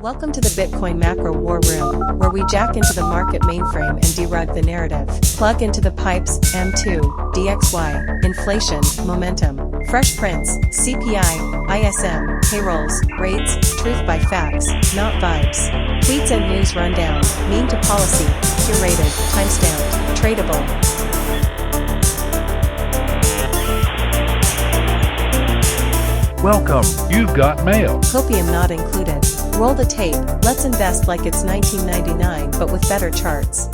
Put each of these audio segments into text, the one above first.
Welcome to the Bitcoin Macro War Room, where we jack into the market mainframe and derug the narrative. Plug into the pipes, M2, DXY, inflation, momentum, fresh prints, CPI, ISM, payrolls, rates, truth by facts, not vibes. Tweets and news rundown, meme to policy, curated, timestamped, tradable. Welcome, you've got mail. Copium not included. Roll the tape, let's invest like it's 1999 but with better charts.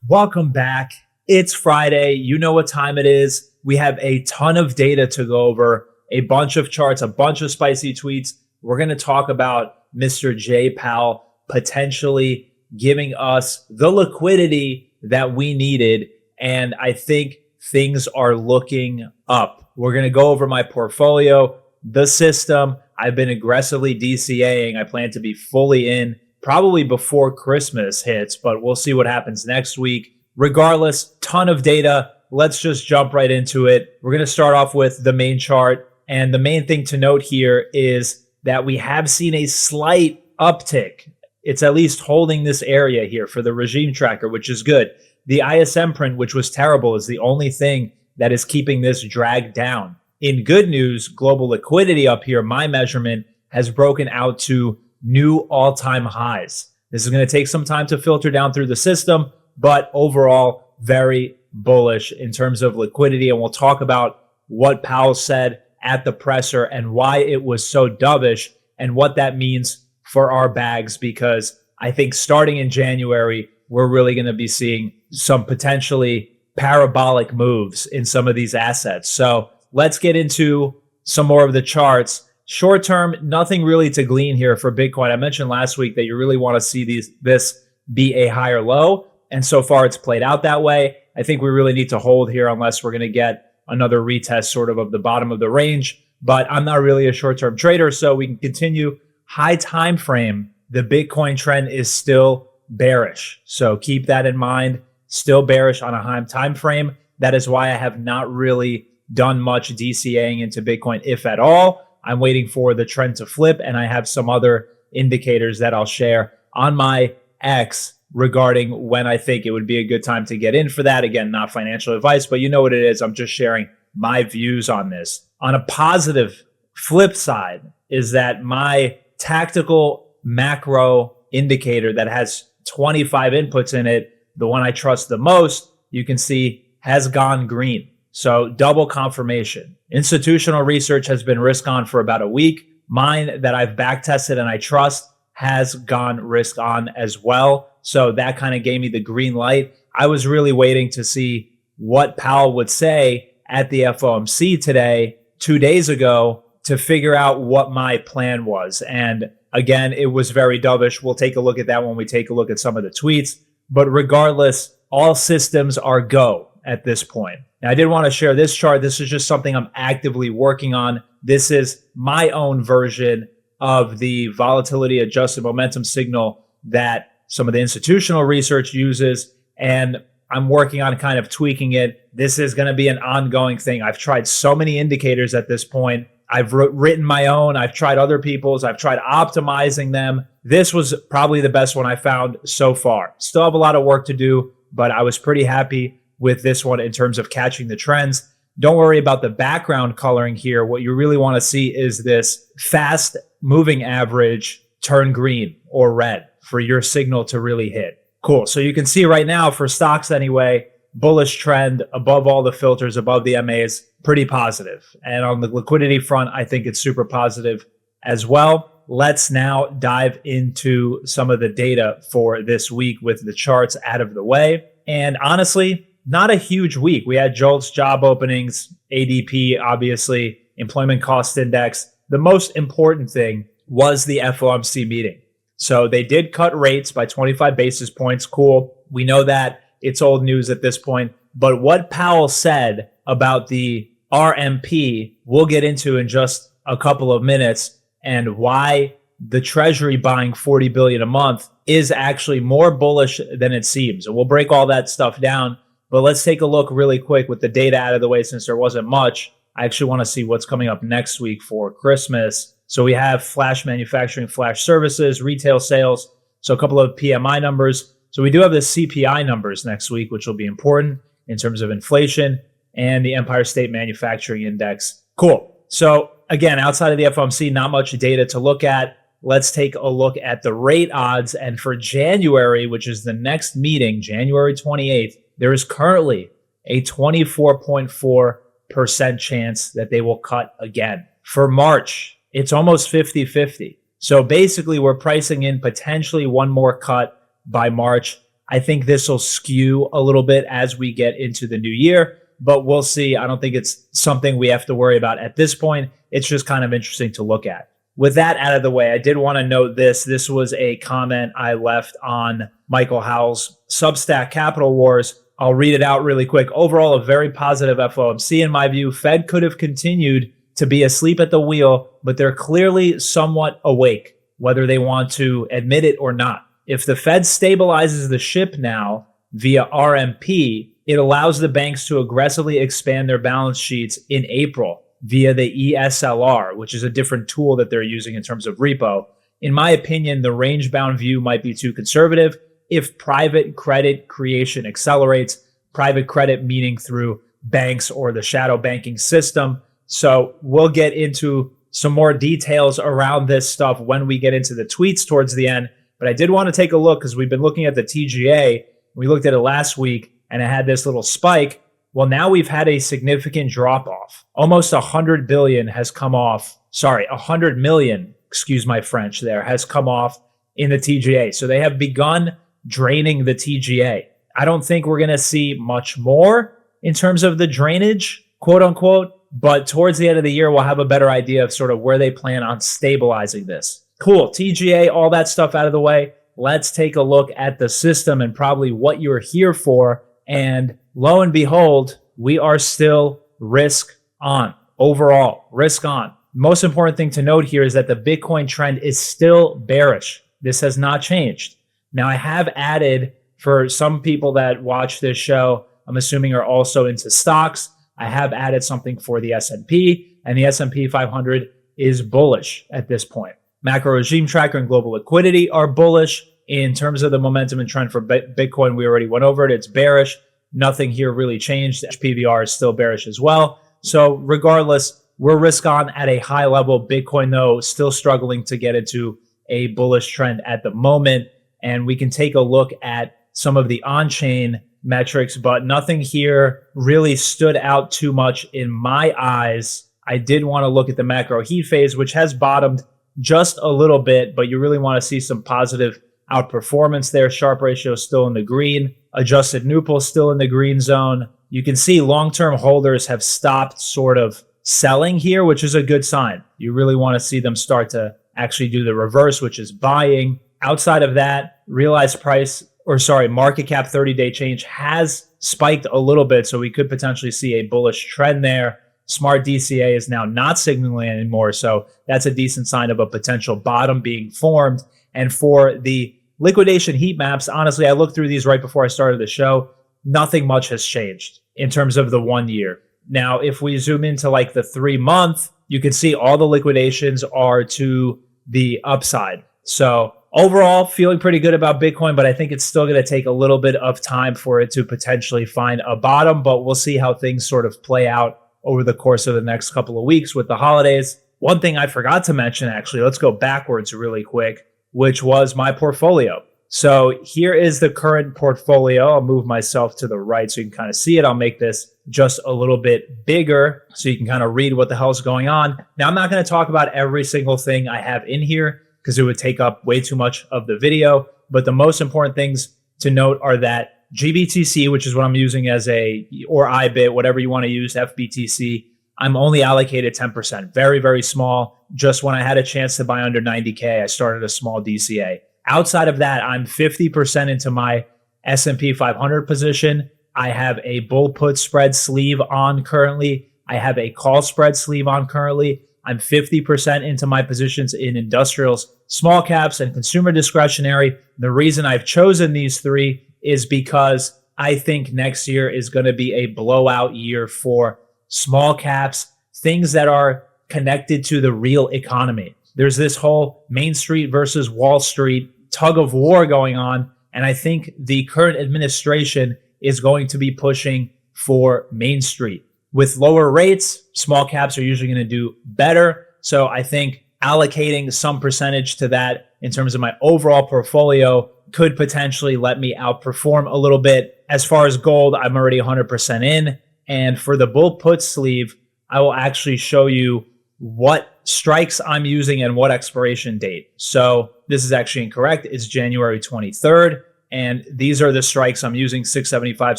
Welcome back. It's Friday. You know what time it is. We have a ton of data to go over, a bunch of charts, a bunch of spicy tweets. We're going to talk about Mr. J. Powell potentially giving us the liquidity that we needed. And I think things are looking up. We're going to go over my portfolio, the system. I've been aggressively DCAing. I plan to be fully in probably before Christmas hits, but we'll see what happens next week. Regardless, ton of data. Let's just jump right into it. We're going to start off with the main chart. And the main thing to note here is that we have seen a slight uptick. It's at least holding this area here for the regime tracker, which is good. The ISM print, which was terrible, is the only thing that is keeping this drag down. In good news, global liquidity up here, my measurement, has broken out to new all-time highs. This is going to take some time to filter down through the system, but overall, very bullish in terms of liquidity. And we'll talk about what Powell said at the presser and why it was so dovish and what that means for our bags, because I think starting in January, we're really going to be seeing some potentially parabolic moves in some of these assets. So let's get into some more of the charts. Short term, nothing really to glean here for Bitcoin. I mentioned last week that you really want to see this be a higher low. And so far it's played out that way. I think we really need to hold here unless we're going to get another retest sort of the bottom of the range. But I'm not really a short-term trader, so we can continue. High time frame, the Bitcoin trend is still bearish. So keep that in mind. Still bearish on a high time frame. That is why I have not really done much DCAing into Bitcoin, if at all. I'm waiting for the trend to flip, and I have some other indicators that I'll share on my X regarding when I think it would be a good time to get in for that. Again, not financial advice, but you know what it is. I'm just sharing my views on this. On a positive flip side is that my tactical macro indicator that has 25 inputs in it, the one I trust the most, you can see has gone green. So double confirmation. Institutional research has been risk on for about a week. Mine that I've back tested and I trust has gone risk on as well. So that kind of gave me the green light. I was really waiting to see what Powell would say at the FOMC today, 2 days ago, to figure out what my plan was. And again, it was very dovish. We'll take a look at that when we take a look at some of the tweets. But regardless, all systems are go at this point. Now, I did want to share this chart. This is just something I'm actively working on. This is my own version of the volatility adjusted momentum signal that some of the institutional research uses. And I'm working on kind of tweaking it. This is going to be an ongoing thing. I've tried so many indicators at this point. I've written my own. I've tried other people's. I've tried optimizing them. This was probably the best one I found so far. Still have a lot of work to do, but I was pretty happy with this one in terms of catching the trends. Don't worry about the background coloring here. What you really want to see is this fast moving average turn green or red for your signal to really hit. Cool. So you can see right now for stocks anyway, bullish trend above all the filters, above the MAs, pretty positive. And on the liquidity front, I think it's super positive as well. Let's now dive into some of the data for this week with the charts out of the way. And honestly, not a huge week. We had JOLTS, job openings, ADP, obviously, employment cost index. The most important thing was the FOMC meeting. So they did cut rates by 25 basis points. Cool. We know that it's old news at this point. But what Powell said about the RMP, we'll get into in just a couple of minutes, and why the Treasury buying 40 billion a month is actually more bullish than it seems. And we'll break all that stuff down. But let's take a look really quick with the data out of the way since there wasn't much. I actually want to see what's coming up next week for Christmas. So we have flash manufacturing, flash services, retail sales. So a couple of PMI numbers. So we do have the CPI numbers next week, which will be important in terms of inflation, and the Empire State Manufacturing Index. Cool. So again, outside of the FOMC, not much data to look at. Let's take a look at the rate odds. And for January, which is the next meeting, January 28th, there is currently a 24.4% chance that they will cut again. For March, it's almost 50-50. So basically, we're pricing in potentially one more cut by March. I think this will skew a little bit as we get into the new year, but we'll see. I don't think it's something we have to worry about at this point. It's just kind of interesting to look at. With that out of the way, I did want to note this. This was a comment I left on Michael Howell's Substack Capital Wars. I'll read it out really quick. Overall, a very positive FOMC in my view. Fed could have continued to be asleep at the wheel, but they're clearly somewhat awake, whether they want to admit it or not. If the Fed stabilizes the ship now via RMP, it allows the banks to aggressively expand their balance sheets in April via the ESLR, which is a different tool that they're using in terms of repo. In my opinion, the range-bound view might be too conservative. If private credit creation accelerates, private credit meaning through banks or the shadow banking system. So we'll get into some more details around this stuff when we get into the tweets towards the end. But I did want to take a look because we've been looking at the TGA. We looked at it last week and it had this little spike. Well, now we've had a significant drop off. Almost 100 billion has come off. Sorry, 100 million, excuse my French there, has come off in the TGA. So they have begun draining the TGA. I don't think we're going to see much more in terms of the drainage, quote unquote, but towards the end of the year, we'll have a better idea of sort of where they plan on stabilizing this. Cool. TGA, all that stuff out of the way. Let's take a look at the system and probably what you're here for. And lo and behold, we are still risk on. Overall, risk on. Most important thing to note here is that the Bitcoin trend is still bearish. This has not changed. Now, I have added, for some people that watch this show, I'm assuming are also into stocks, I have added something for the S&P, and the S&P 500 is bullish at this point. Macro Regime Tracker and Global Liquidity are bullish. In terms of the momentum and trend for Bitcoin, we already went over it. It's bearish. Nothing here really changed. PVR is still bearish as well. So regardless, we're risk on at a high level. Bitcoin, though, still struggling to get into a bullish trend at the moment. And we can take a look at some of the on-chain metrics, but nothing here really stood out too much in my eyes. I did want to look at the macro heat phase, which has bottomed just a little bit, but you really want to see some positive outperformance there. Sharp ratio still in the green. Adjusted Nupal still in the green zone. You can see long-term holders have stopped sort of selling here, which is a good sign. You really want to see them start to actually do the reverse, which is buying. Outside of that, realized price, market cap 30-day change has spiked a little bit, so we could potentially see a bullish trend there. Smart DCA is now not signaling anymore, so that's a decent sign of a potential bottom being formed. And for the liquidation heat maps, honestly, I looked through these right before I started the show. Nothing much has changed in terms of the 1 year. Now, if we zoom into like the 3 month, you can see all the liquidations are to the upside. So overall, feeling pretty good about Bitcoin, but I think it's still going to take a little bit of time for it to potentially find a bottom, but we'll see how things sort of play out over the course of the next couple of weeks with the holidays. One thing I forgot to mention, actually, let's go backwards really quick, which was my portfolio. So here is the current portfolio. I'll move myself to the right so you can kind of see it. I'll make this just a little bit bigger so you can kind of read what the hell's going on. Now, I'm not going to talk about every single thing I have in here because it would take up way too much of the video. But the most important things to note are that GBTC, which is what I'm using as or IBIT, whatever you want to use, FBTC, I'm only allocated 10%, very, very small. Just when I had a chance to buy under 90K, I started a small DCA. Outside of that, I'm 50% into my S&P 500 position. I have a bull put spread sleeve on currently. I have a call spread sleeve on currently. I'm 50% into my positions in industrials, small caps, and consumer discretionary. The reason I've chosen these three is because I think next year is going to be a blowout year for small caps, things that are connected to the real economy. There's this whole Main Street versus Wall Street tug of war going on. And I think the current administration is going to be pushing for Main Street. With lower rates, small caps are usually going to do better. So I think allocating some percentage to that in terms of my overall portfolio could potentially let me outperform a little bit. As far as gold, I'm already 100% in. And for the bull put sleeve, I will actually show you what strikes I'm using and what expiration date. So this is actually incorrect. It's January 23rd. And these are the strikes I'm using, 675,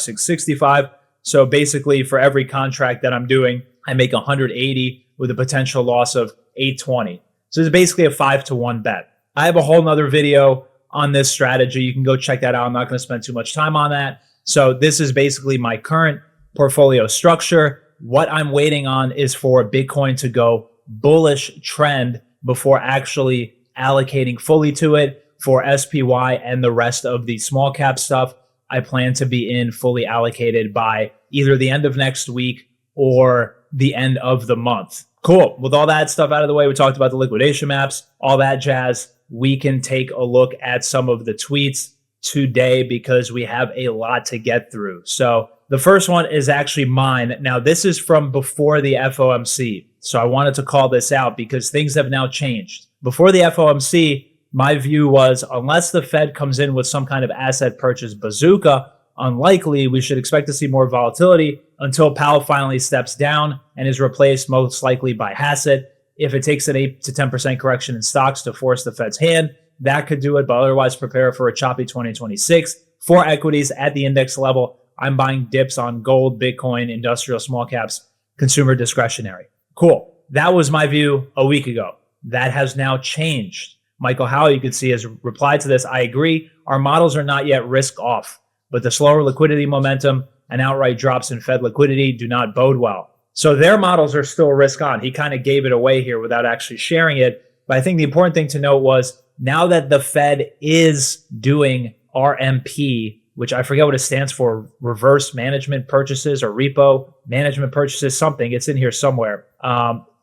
665. So basically for every contract that I'm doing, I make 180 with a potential loss of 820. So it's basically a 5-to-1 bet. I have a whole nother video on this strategy. You can go check that out. I'm not going to spend too much time on that. So this is basically my current portfolio structure. What I'm waiting on is for Bitcoin to go bullish trend before actually allocating fully to it. For SPY and the rest of the small cap stuff, I plan to be in fully allocated by either the end of next week or the end of the month. Cool. With all that stuff out of the way, we talked about the liquidation maps, all that jazz. We can take a look at some of the tweets today because we have a lot to get through. So the first one is actually mine. Now, this is from before the FOMC. So I wanted to call this out because things have now changed. Before the FOMC, my view was unless the Fed comes in with some kind of asset purchase bazooka, unlikely we should expect to see more volatility until Powell finally steps down and is replaced most likely by Hassett. If it takes an 8 to 10% correction in stocks to force the Fed's hand, that could do it, but otherwise prepare for a choppy 2026. For equities at the index level, I'm buying dips on gold, Bitcoin, industrial, small caps, consumer discretionary. Cool. That was my view a week ago. That has now changed. Michael Howell, you can see, has replied to this. I agree. Our models are not yet risk off, but the slower liquidity momentum and outright drops in Fed liquidity do not bode well. So their models are still risk on. He kind of gave it away here without actually sharing it. But I think the important thing to note was now that the Fed is doing RMP, which I forget what it stands for, reverse management purchases or repo management purchases, something. It's in here somewhere.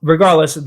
Regardless,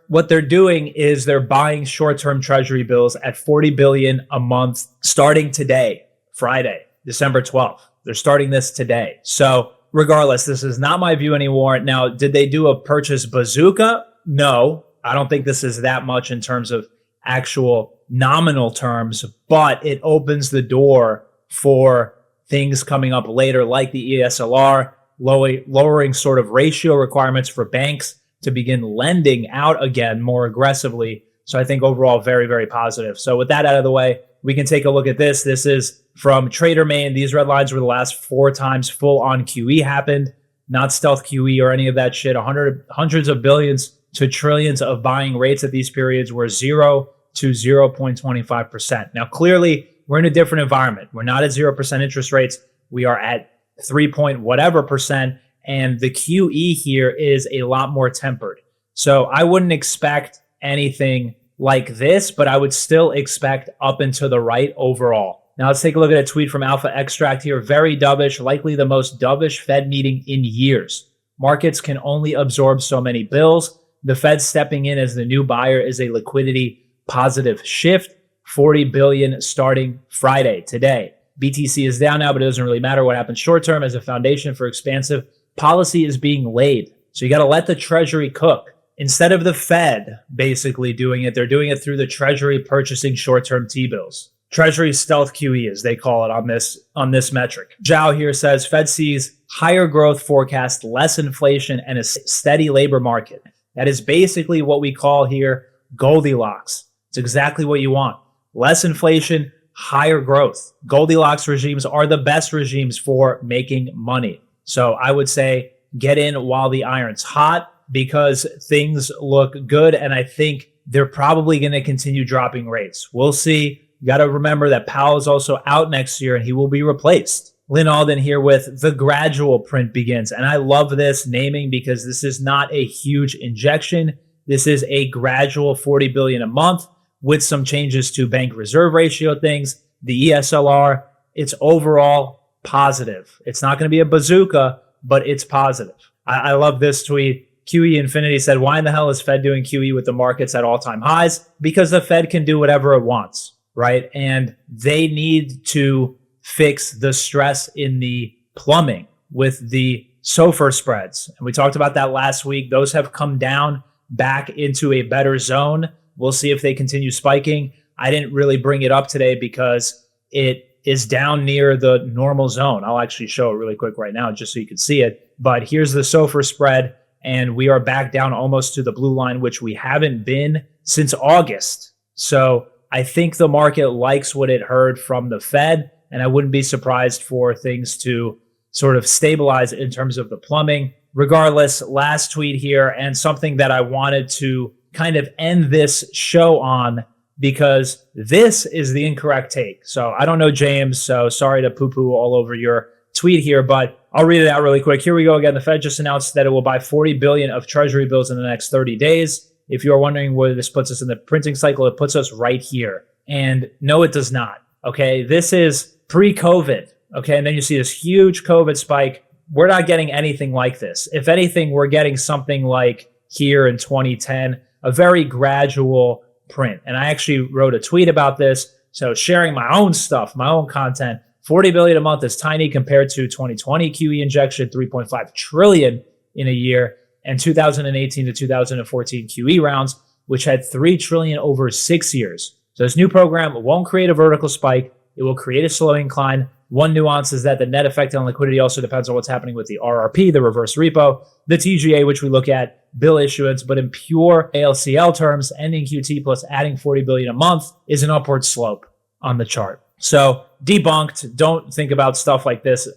what they're doing is they're buying short-term treasury bills at $40 billion a month starting today, Friday, December 12th. They're starting this today. So regardless, this is not my view anymore. Now, did they do a purchase bazooka? No, I don't think this is that much in terms of actual nominal terms, but it opens the door for things coming up later like the ESLR, lowering sort of ratio requirements for banks to begin lending out again more aggressively. So I think overall very, very positive. So with that out of the way, we can take a look at this. This is from Trader Main. These red lines were the last 4 times full on QE happened, not stealth QE or any of that shit. Hundreds of billions to trillions of buying rates at these periods were 0 to 0.25%. Now, clearly, we're in a different environment. We're not at 0% interest rates. We are at 3 point whatever percent. And the QE here is a lot more tempered. So I wouldn't expect anything like this, but I would still expect up and to the right overall. Now let's take a look at a tweet from Alpha Extract here. Very dovish, likely the most dovish Fed meeting in years. Markets can only absorb so many bills. The Fed stepping in as the new buyer is a liquidity positive shift. 40 billion starting Friday, today. BTC is down now, but it doesn't really matter what happens short term as a foundation for expansive policy is being laid. So you got to let the Treasury cook. Instead of the Fed basically doing it, they're doing it through the Treasury purchasing short-term T-bills. Treasury stealth QE, as they call it on this metric. Zhao here says, Fed sees higher growth forecast, less inflation, and a steady labor market. That is basically what we call here Goldilocks. It's exactly what you want. Less inflation, higher growth. Goldilocks regimes are the best regimes for making money. So I would say get in while the iron's hot because things look good. And I think they're probably going to continue dropping rates. We'll see. You got to remember that Powell is also out next year and he will be replaced. Lynn Alden here with the gradual print begins. And I love this naming because this is not a huge injection. This is a gradual 40 billion a month with some changes to bank reserve ratio things. The ESLR, it's overall positive. It's not going to be a bazooka, but it's positive. I love this tweet. QE Infinity said, why in the hell is Fed doing QE with the markets at all-time highs? Because the Fed can do whatever it wants, right? And they need to fix the stress in the plumbing with the SOFR spreads. And we talked about that last week. Those have come down back into a better zone. We'll see if they continue spiking. I didn't really bring it up today because it is down near the normal zone. I'll actually show it really quick right now just so you can see it. But here's the SOFR spread, and we are back down almost to the blue line, which we haven't been since August. So I think the market likes what it heard from the Fed, and I wouldn't be surprised for things to sort of stabilize in terms of the plumbing. Regardless, last tweet here, and something that I wanted to kind of end this show on, because this is the incorrect take. So I don't know, James, so sorry to poo-poo all over your tweet here, but I'll read it out really quick. Here we go again. The Fed just announced that it will buy 40 billion of Treasury bills in the next 30 days. If you're wondering where this puts us in the printing cycle, it puts us right here. And no, it does not. Okay, this is pre-COVID. Okay, and then you see this huge COVID spike. We're not getting anything like this. If anything, we're getting something like here in 2010, a very gradual print. And I actually wrote a tweet about this. So sharing my own stuff, my own content, 40 billion a month is tiny compared to 2020 QE injection, 3.5 trillion in a year, and 2018 to 2014 QE rounds, which had 3 trillion over 6 years. So this new program won't create a vertical spike. It will create a slow incline. One nuance is that the net effect on liquidity also depends on what's happening with the RRP, the reverse repo, the TGA, which we look at, bill issuance, but in pure ALCL terms, ending QT plus adding 40 billion a month is an upward slope on the chart. So debunked. Don't think about stuff like this.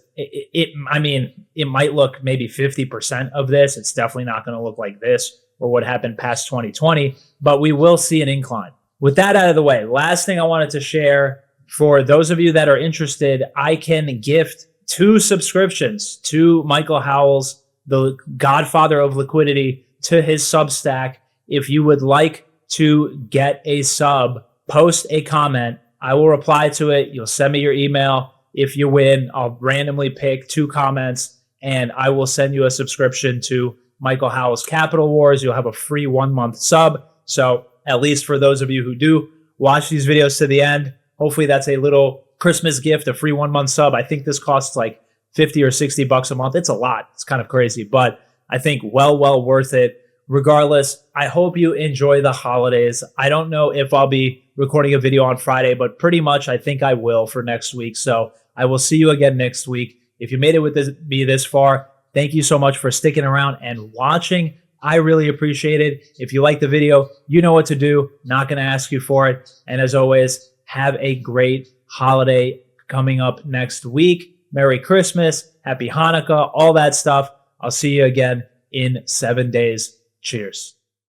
I mean, it might look maybe 50% of this. It's definitely not going to look like this or what happened past 2020, but we will see an incline. With that out of the way, last thing I wanted to share, for those of you that are interested, I can gift 2 subscriptions to Michael Howell's, the godfather of liquidity, to his Substack. If you would like to get a sub, post a comment. I will reply to it. You'll send me your email. If you win, I'll randomly pick 2 comments and I will send you a subscription to Michael Howell's Capital Wars. You'll have a free 1-month sub. So at least for those of you who do watch these videos to the end, hopefully that's a little Christmas gift, a free 1-month sub. I think this costs like 50 or 60 bucks a month. It's a lot. It's kind of crazy, but I think well worth it. Regardless, I hope you enjoy the holidays. I don't know if I'll be recording a video on Friday, but pretty much I think I will for next week. So I will see you again next week. If you made it with me this far, thank you so much for sticking around and watching. I really appreciate it. If you like the video, you know what to do. Not going to ask you for it. And as always, have a great holiday coming up next week. Merry Christmas, Happy Hanukkah, all that stuff. I'll see you again in 7 days. Cheers.